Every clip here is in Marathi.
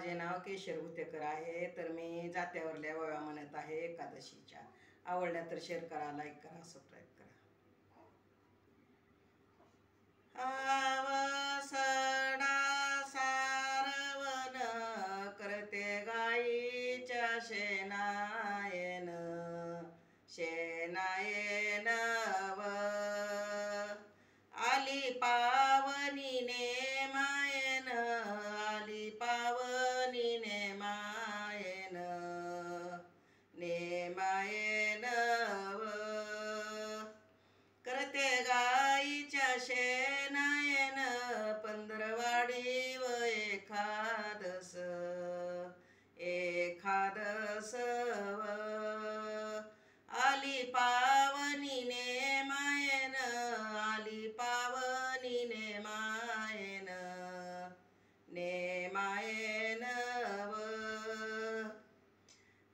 माझे नाव केशर भुतेकर आहे. तर मी जात्यावरल्या ओव्या म्हणत आहे एकादशीच्या. आवडल्या तर शेअर करा, लाईक करा, सबस्क्राईब करा. आवसडा सारवण करते गाईच्या शेणायन शेणायन व आली पावनी नेमायन आली पावनी नेमायन नेमायन व करते गाईच्या शेणायन पंधरवाडी व एखादस एखादस व आली पावनी नेमायन आली पावनी नेमायन नेमायन व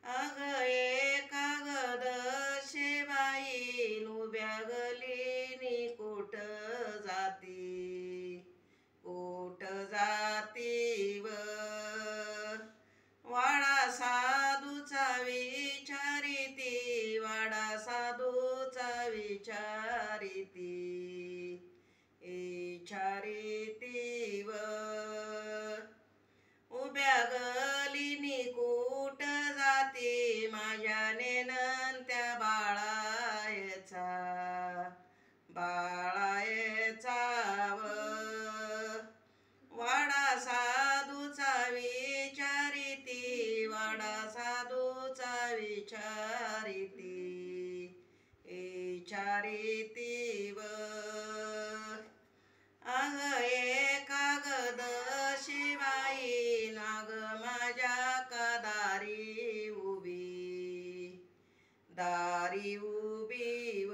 अग एकागद शेबाई उभ्या गलीनी कुठ जाती व वाडा साधूचा विचारिती वाडा साधूचा विचारिती व उभ्या गलीनी कुठ जाती माझ्या नेनंत्या बाळायचा व वाडा साधूचा विचारिती वाडा साधूचा विचारिती व अग एकागद शिवाई नाग माझ्या का दारी उभी व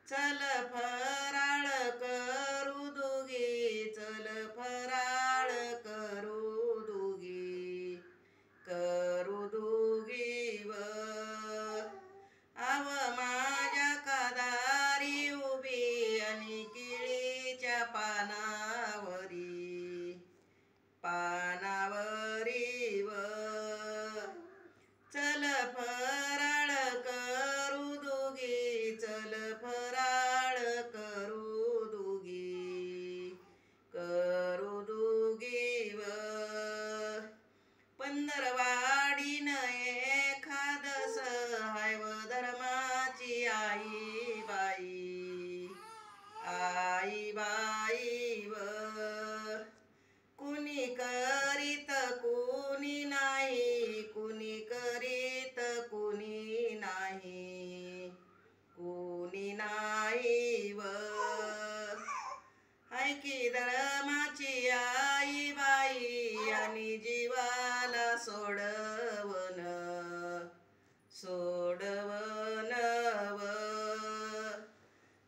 चल फराळ करू दुगी चल फराळ करू दुगी व आव माझ्या का दारी उभी आणि केळीच्या पानावरी व चल फराळ करू दुगी चल फराळ करू दुगी व पंधरवाडीन एखादस हाय व धर्माची आई बाई व कुणी करीत कुणी नाही कुणी करीत कुणी नाही व हाय की धर्माची आई बाई आणि जीवाला सोडवन व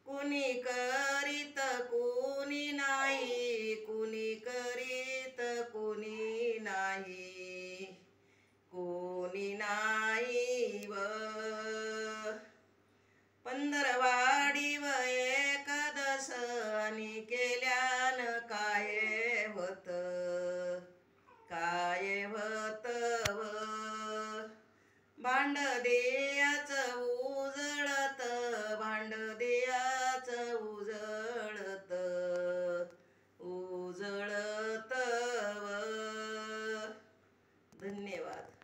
कुणी करीत कुणी नाही कुणी करीत कुणी नाही व पंधरवाडी व एकादस आणि केल्यान काय होत व भांड देयाच उजळत भांड देयाच उजळत व धन्यवाद.